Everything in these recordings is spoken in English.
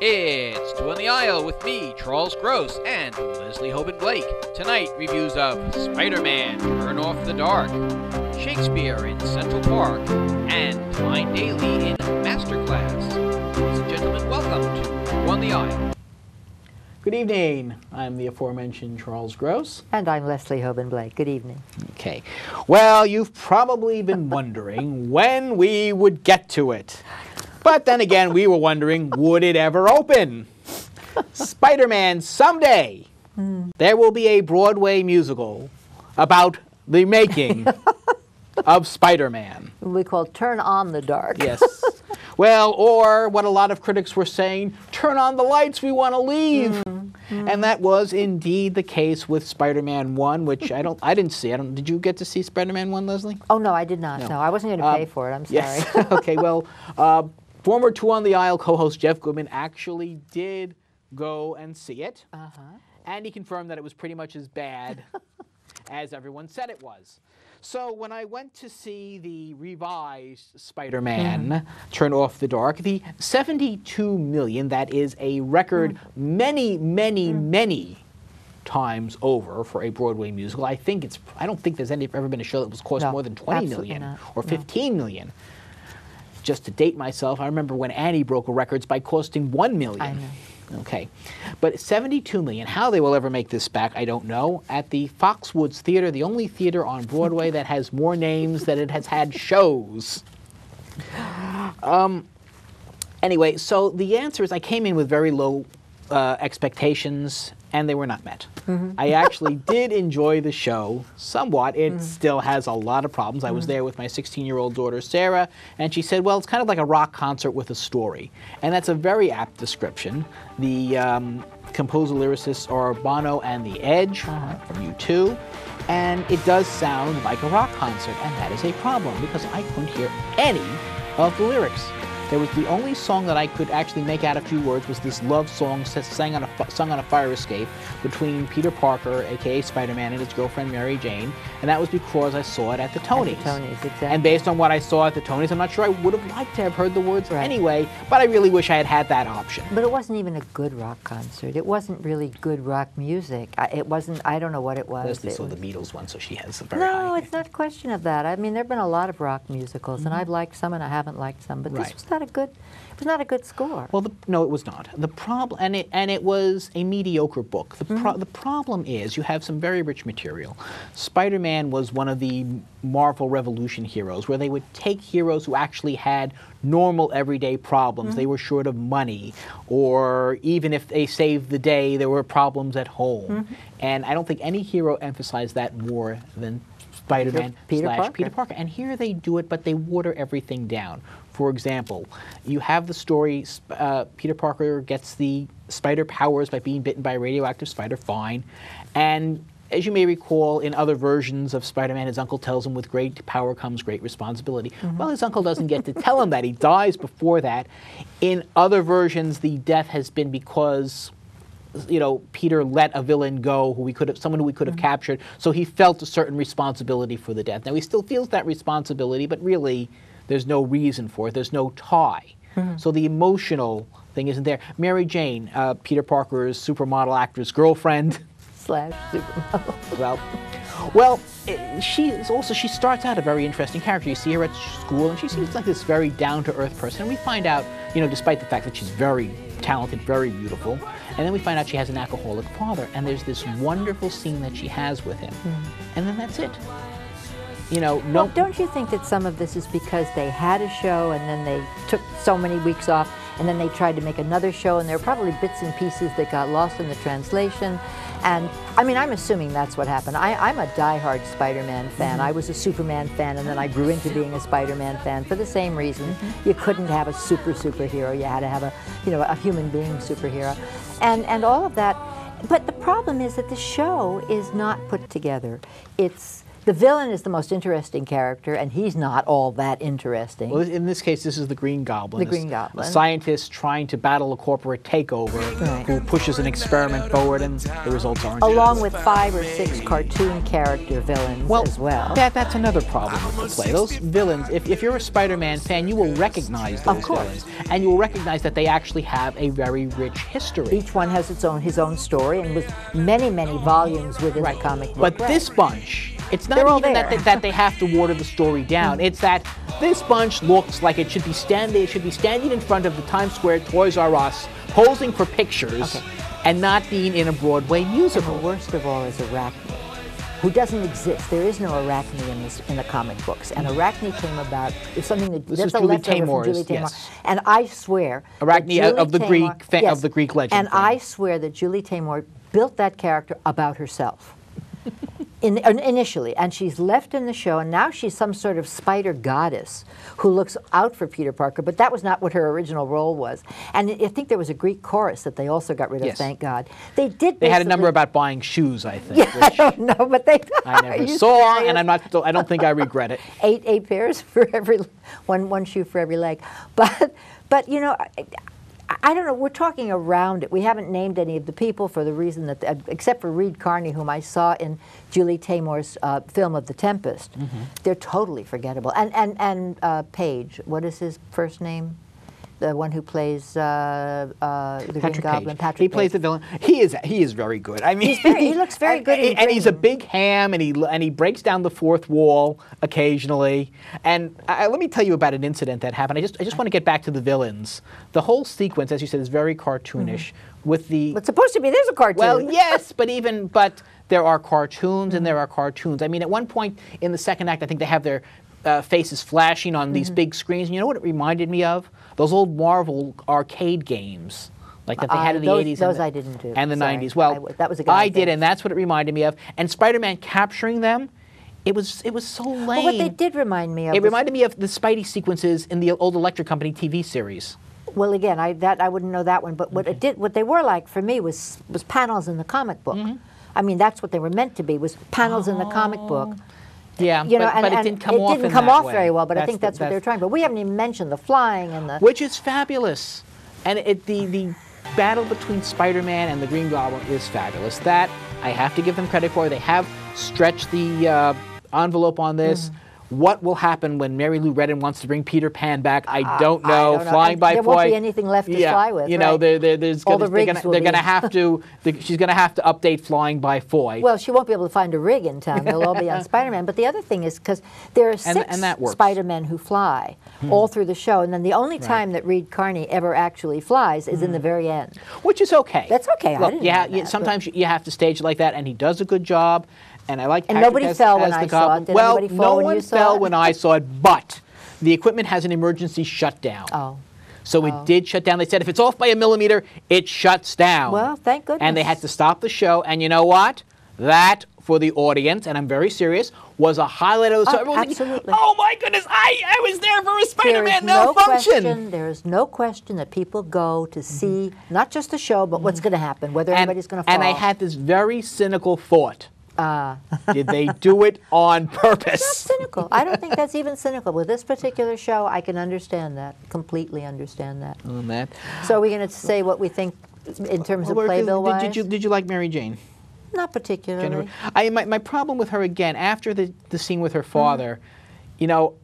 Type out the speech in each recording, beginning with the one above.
It's Two on the Aisle with me, Charles Gross, and Leslie Hoban Blake. Tonight, reviews of Spider-Man, Turn Off the Dark, Shakespeare in Central Park, and Klein Daly in Masterclass. Ladies and gentlemen, welcome to Two on the Aisle. Good evening. I'm the aforementioned Charles Gross. And I'm Leslie Hoban Blake. Good evening. Okay. Well, you've probably been wondering when we would get to it. But then again, we were wondering, would it ever open? Spider-Man someday. There will be a Broadway musical about the making of Spider-Man. We call Turn on the Dark. Yes. Well, or what a lot of critics were saying, turn on the lights, we want to leave. And that was indeed the case with Spider-Man 1, which I didn't see. Did you get to see Spider-Man 1, Leslie? Oh, no, I did not. No, I wasn't going to pay for it. I'm sorry. Yes. Okay, well, former Two on the Aisle co-host Jeff Goodman actually did go and see it. And he confirmed that it was pretty much as bad as everyone said it was. So when I went to see the revised Spider-Man, Turn Off the Dark, the $72 million, that is a record many times over for a Broadway musical. I don't think there's ever been a show that was cost more than $20 million or $15 million. Just to date myself, I remember when Annie broke records by costing $1 million. I know. Okay, but $72 million. How they will ever make this back, I don't know. At the Foxwoods Theater, the only theater on Broadway that has more names than it has had shows. Anyway, so the answer is I came in with very low expectations, and they were not met. I actually did enjoy the show somewhat. It still has a lot of problems. I was there with my 16-year-old daughter, Sarah, and she said, well, it's kind of like a rock concert with a story. And that's a very apt description. The composer-lyricists are Bono and The Edge from U2, and it does sound like a rock concert, and that is a problem because I couldn't hear any of the lyrics. There was the only song that I could actually make out a few words was this love song sung on a fire escape between Peter Parker, a.k.a. Spider-Man, and his girlfriend Mary Jane, and that was because I saw it at the Tonys. At the Tonys, exactly. And based on what I saw at the Tonys, I'm not sure I would have liked to have heard the words anyway, but I really wish I had had that option. But it wasn't even a good rock concert. It wasn't really good rock music. It wasn't, I don't know what it was. Leslie saw the Beatles one, so she has a very high. No, it's not a question of that. I mean, there have been a lot of rock musicals, and I've liked some and I haven't liked some, but this was not a good, it was not a good score. Well, no, it was not. The problem, and it was a mediocre book. The problem is you have some very rich material. Spider-Man was one of the Marvel Revolution heroes, where they would take heroes who actually had normal everyday problems. They were short of money, or even if they saved the day, there were problems at home. And I don't think any hero emphasized that more than Spider-Man / Peter Parker. And here they do it, but they water everything down. For example, you have the story, Peter Parker gets the spider powers by being bitten by a radioactive spider, fine. And as you may recall, in other versions of Spider-Man, his uncle tells him with great power comes great responsibility. Well, his uncle doesn't get to tell him that. He dies before that. In other versions, the death has been because Peter let a villain go someone who we could have captured, so he felt a certain responsibility for the death. Now, he still feels that responsibility, but really, there's no reason for it. There's no tie. So the emotional thing isn't there. Mary Jane, Peter Parker's supermodel actress girlfriend. / supermodel. Well, she starts out a very interesting character. You see her at school, and she seems like this very down-to-earth person. And we find out, despite the fact that she's very talented, very beautiful, and then we find out she has an alcoholic father, and there's this wonderful scene that she has with him. And then that's it. Well, don't you think that some of this is because they had a show and then they took so many weeks off and then they tried to make another show, and there are probably bits and pieces that got lost in the translation? And I mean, I'm assuming that's what happened. I'm a diehard Spider-Man fan. I was a Superman fan, and then I grew into being a Spider-Man fan for the same reason. You couldn't have a superhero. You had to have a human being superhero, and all of that. But the problem is that the show is not put together. It's The villain is the most interesting character, and he's not all that interesting. Well, in this case, this is the Green Goblin. The Green Goblin. A scientist trying to battle a corporate takeover who pushes an experiment forward, and the results aren't Along with 5 or 6 cartoon character villains as well. That's another problem with the play. Those villains, if you're a Spider-Man fan, you will recognize those villains. And you will recognize that they actually have a very rich history. Each one has his own story, and with many, many volumes within the comic book. But this bunch, it's not even that they have to water the story down. It's that this bunch looks like it should be standing in front of the Times Square Toys R Us, posing for pictures, and not being in a Broadway musical. And the worst of all is Arachne, who doesn't exist. There is no Arachne in the comic books. And Arachne came about, it's something that's a leftover from Julie Taymor. Yes. And I swear, Arachne of the Greek legend. And I swear that Julie Taymor built that character about herself. Initially, and she's left in the show, and now she's some sort of spider goddess who looks out for Peter Parker, but that was not what her original role was. And I think there was a Greek chorus that they also got rid of, thank God. They had a number about buying shoes, I think. Yeah, I don't know, but they... I never saw, and I don't think I regret it. Eight pairs for every... one shoe for every leg. But you know... I don't know, we're talking around it. We haven't named any of the people for the reason that, except for Reed Carney, whom I saw in Julie Taymor's film of The Tempest. They're totally forgettable. And Page, what is his first name? The one who plays the Green Goblin, Patrick Page. He plays the villain. He is very good. I mean, he looks very good. And he's a big ham, and he breaks down the fourth wall occasionally. And let me tell you about an incident that happened. I just want to get back to the villains. The whole sequence, as you said, is very cartoonish. With the what's supposed to be, there's a cartoon. Well, yes, but there are cartoons and there are cartoons. I mean, at one point in the second act, I think they have their faces flashing on these big screens. And you know what it reminded me of? Those old Marvel arcade games, like that they had in the 80s I didn't do. And the 90s. Well, that was a I did, and that's what it reminded me of. And Spider-Man capturing them, it was so lame. Well, what they did remind me of... It reminded me of the Spidey sequences in the old Electric Company TV series. Well, again, I wouldn't know that one, but what they were like for me was panels in the comic book. I mean, that's what they were meant to be, was panels in the comic book. Yeah, you know, but it didn't come off. It didn't come off very well, but I think that's what they're trying. But we haven't even mentioned the flying and the... Which is fabulous. And the battle between Spider-Man and the Green Goblin is fabulous. That, I have to give them credit for. They have stretched the envelope on this. What will happen when Mary Lou Retton wants to bring Peter Pan back? I don't know. Flying by Foy. There won't be anything left to fly with. You know, they're going to have to. She's going to have to update Flying by Foy. Well, she won't be able to find a rig in town. They'll all be on Spider-Man. But the other thing is because there are 6 Spider-Men who fly all through the show, and then the only time that Reed Carney ever actually flies is in the very end. Which is okay. That's okay. Look, I didn't know that, sometimes you have to stage it like that, and he does a good job. And I like. And nobody fell when I saw it. Did anybody fall when you saw it? No one fell when I saw it, but the equipment has an emergency shutdown. Oh. So it did shut down. They said if it's off by a millimeter, it shuts down. Well, thank goodness. And they had to stop the show. And you know what? That, for the audience, and I'm very serious, was a highlight of the show. Absolutely. Oh my goodness! I was there for a Spider-Man malfunction. There is no question that people go to see not just the show, but what's going to happen, whether anybody's going to fall. And I had this very cynical thought. Did they do it on purpose? It's not cynical. I don't think that's even cynical. With this particular show, I can understand that, completely understand that. On that. So are we going to say what we think in terms of playbill-wise? Did you like Mary Jane? Not particularly. My problem with her, again, after the scene with her father, you know,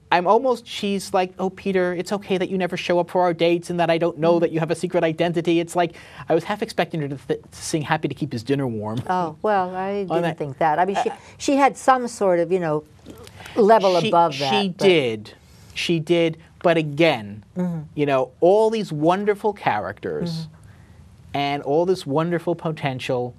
she's like, oh, Peter, it's okay that you never show up for our dates and that I don't know that you have a secret identity. It's like, I was half expecting her to sing Happy to Keep His Dinner Warm. Oh, well, I didn't think that. I mean, she had some sort of, you know, level above that. She did. But again, you know, all these wonderful characters and all this wonderful potential,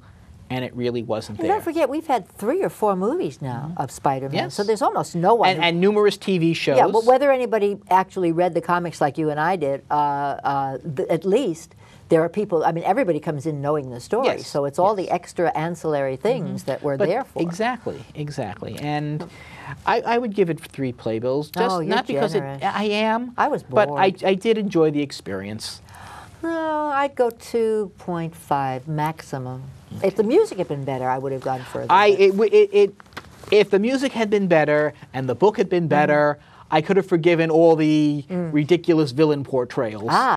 and it really wasn't there. Don't forget, we've had 3 or 4 movies now of Spider-Man, yes. So there's almost no one. And numerous TV shows. Yeah, but whether anybody actually read the comics like you and I did, at least there are people, I mean, everybody comes in knowing the story, yes. So it's all the extra ancillary things that we're there for. Exactly. And I would give it 3 playbills, just not because I am. I was bored. But I did enjoy the experience. No, I'd go 2.5 maximum. If the music had been better, I would have gone further. If the music had been better and the book had been better, I could have forgiven all the ridiculous villain portrayals.